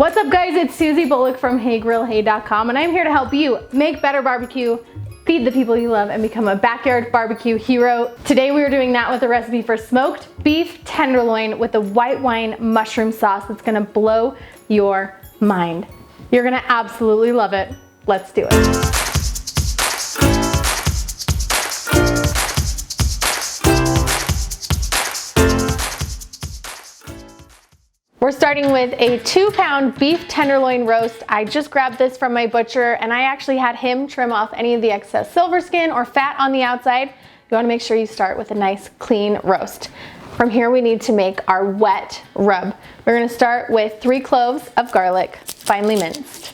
What's up guys, it's Susie Bullock from HeyGrillHey.com and I'm here to help you make better barbecue, feed the people you love, and become a backyard barbecue hero. Today we are doing that with a recipe for smoked beef tenderloin with a white wine mushroom sauce that's gonna blow your mind. You're gonna absolutely love it. Let's do it. We're starting with a 2-pound beef tenderloin roast. I just grabbed this from my butcher and I actually had him trim off any of the excess silver skin or fat on the outside. You wanna make sure you start with a nice clean roast. From here we need to make our wet rub. We're gonna start with 3 cloves of garlic, finely minced.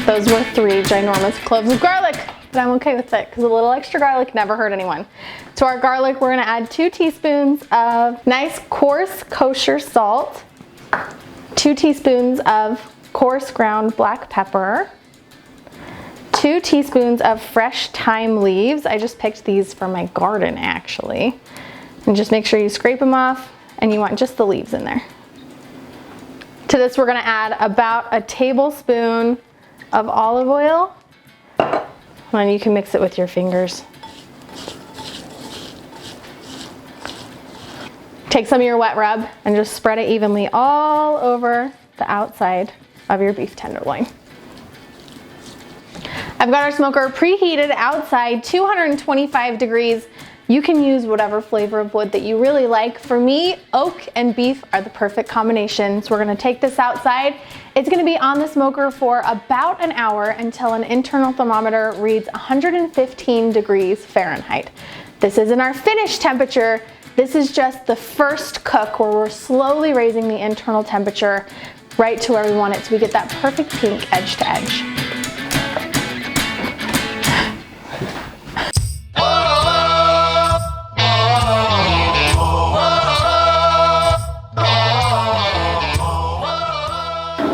Those were 3 ginormous cloves of garlic, but I'm okay with it because a little extra garlic never hurt anyone. To our garlic, we're gonna add 2 teaspoons of nice coarse kosher salt, 2 teaspoons of coarse ground black pepper, 2 teaspoons of fresh thyme leaves. I just picked these from my garden actually. And just make sure you scrape them off and you want just the leaves in there. To this, we're gonna add about a tablespoon of olive oil, and you can mix it with your fingers. Take some of your wet rub and just spread it evenly all over the outside of your beef tenderloin. I've got our smoker preheated outside 225 degrees. You can use whatever flavor of wood that you really like. For me, oak and beef are the perfect combination. So we're gonna take this outside. It's gonna be on the smoker for about an hour until an internal thermometer reads 115 degrees Fahrenheit. This isn't our finished temperature. This is just the first cook where we're slowly raising the internal temperature right to where we want it so we get that perfect pink edge to edge.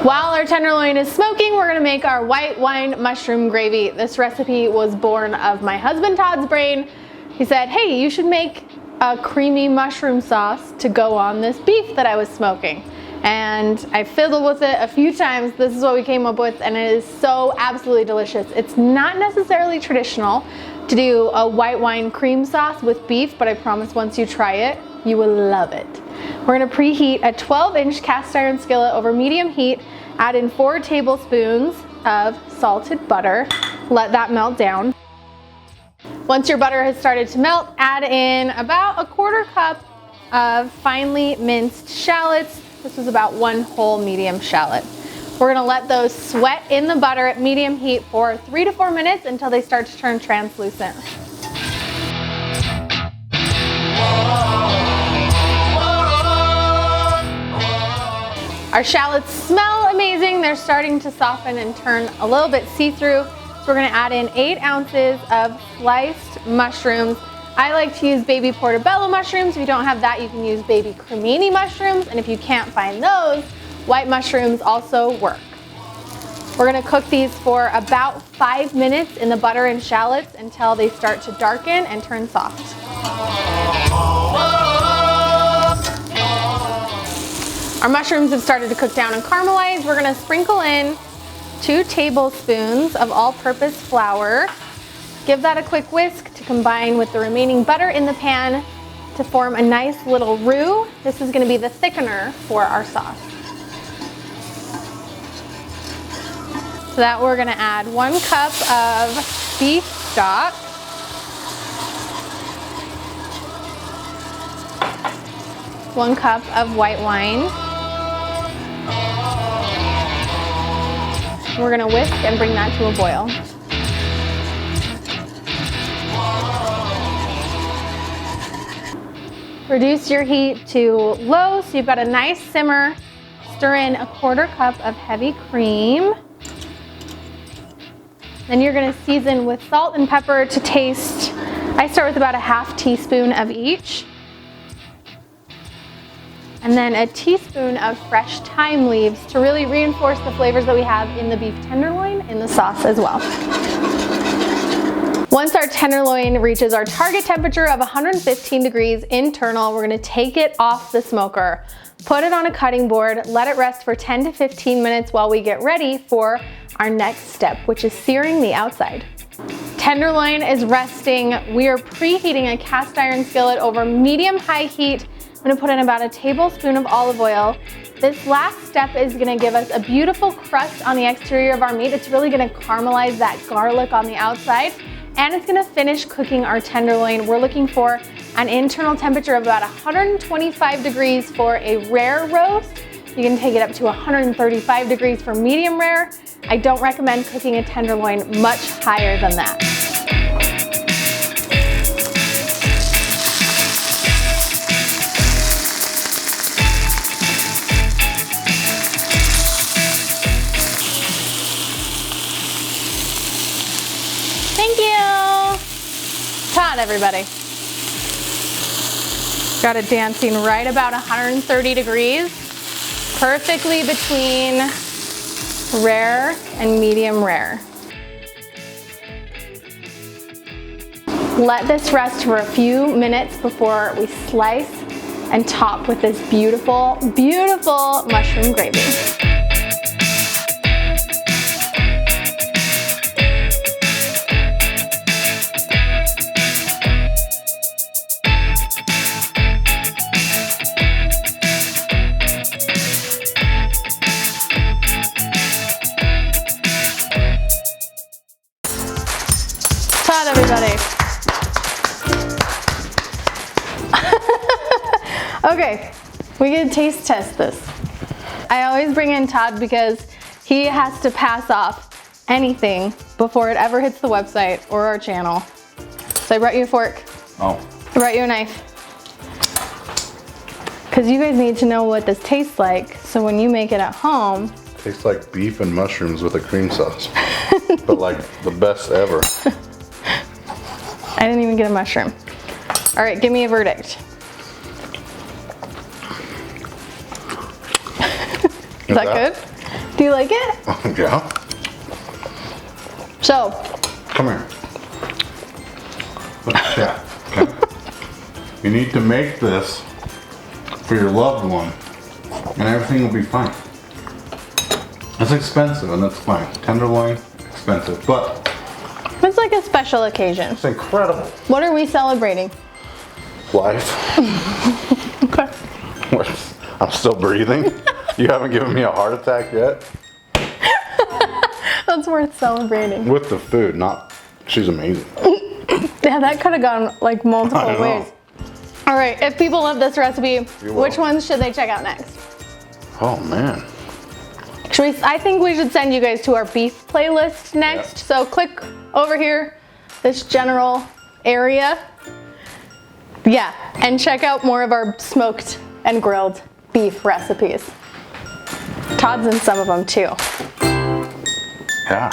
While our tenderloin is smoking, we're gonna make our white wine mushroom gravy. This recipe was born of my husband Todd's brain. He said, hey, you should make a creamy mushroom sauce to go on this beef that I was smoking. And I fiddled with it a few times. This is what we came up with, and it is so absolutely delicious. It's not necessarily traditional to do a white wine cream sauce with beef, but I promise once you try it, you will love it. We're gonna preheat a 12-inch cast iron skillet over medium heat. Add in 4 tablespoons of salted butter. Let that melt down. Once your butter has started to melt, add in about a 1/4 cup of finely minced shallots. This is about 1 whole medium shallot. We're gonna let those sweat in the butter at medium heat for 3 to 4 minutes until they start to turn translucent. Our shallots smell amazing. They're starting to soften and turn a little bit see-through. So we're gonna add in 8 ounces of sliced mushrooms. I like to use baby portobello mushrooms. If you don't have that, you can use baby cremini mushrooms. And if you can't find those, white mushrooms also work. We're gonna cook these for about 5 minutes in the butter and shallots until they start to darken and turn soft. Our mushrooms have started to cook down and caramelize. We're gonna sprinkle in 2 tablespoons of all-purpose flour. Give that a quick whisk to combine with the remaining butter in the pan to form a nice little roux. This is gonna be the thickener for our sauce. So that we're gonna add 1 cup of beef stock. 1 cup of white wine. We're gonna whisk and bring that to a boil. Reduce your heat to low so you've got a nice simmer. Stir in a 1/4 cup of heavy cream. Then you're gonna season with salt and pepper to taste. I start with about a 1/2 teaspoon of each. and then a teaspoon of fresh thyme leaves to really reinforce the flavors that we have in the beef tenderloin in the sauce as well. Once our tenderloin reaches our target temperature of 115 degrees internal, we're gonna take it off the smoker, put it on a cutting board, let it rest for 10 to 15 minutes while we get ready for our next step, which is searing the outside. Tenderloin is resting. We are preheating a cast iron skillet over medium-high heat. I'm gonna put in about a tablespoon of olive oil. This last step is gonna give us a beautiful crust on the exterior of our meat. It's really gonna caramelize that garlic on the outside, and it's gonna finish cooking our tenderloin. We're looking for an internal temperature of about 125 degrees for a rare roast. You can take it up to 135 degrees for medium rare. I don't recommend cooking a tenderloin much higher than that. Thank you. Todd, everybody. Got it dancing right about 130 degrees, perfectly between rare and medium rare. Let this rest for a few minutes before we slice and top with this beautiful, beautiful mushroom gravy. Todd, everybody. Okay, we can taste test this. I always bring in Todd because he has to pass off anything before it ever hits the website or our channel. So I brought you a fork. Oh. I brought you a knife. Because you guys need to know what this tastes like, so when you make it at home. Tastes like beef and mushrooms with a cream sauce. But like the best ever. I didn't even get a mushroom. All right, give me a verdict. Is that good? Do you like it? Yeah. So. Come here. Yeah. Okay. You need to make this for your loved one, and everything will be fine. It's expensive, and that's fine. Tenderloin, expensive, but it's like a special occasion. it's incredible. What are we celebrating? Life. Okay. I'm still breathing. You haven't given me a heart attack yet. That's worth celebrating. With the food, not. She's amazing. Yeah, that could have gone like multiple ways. All right, if people love this recipe, which ones should they check out next? Oh man. I think we should send you guys to our beef playlist next. Yep. So click over here, this general area. Yeah, and check out more of our smoked and grilled beef recipes. Todd's in some of them too. Yeah.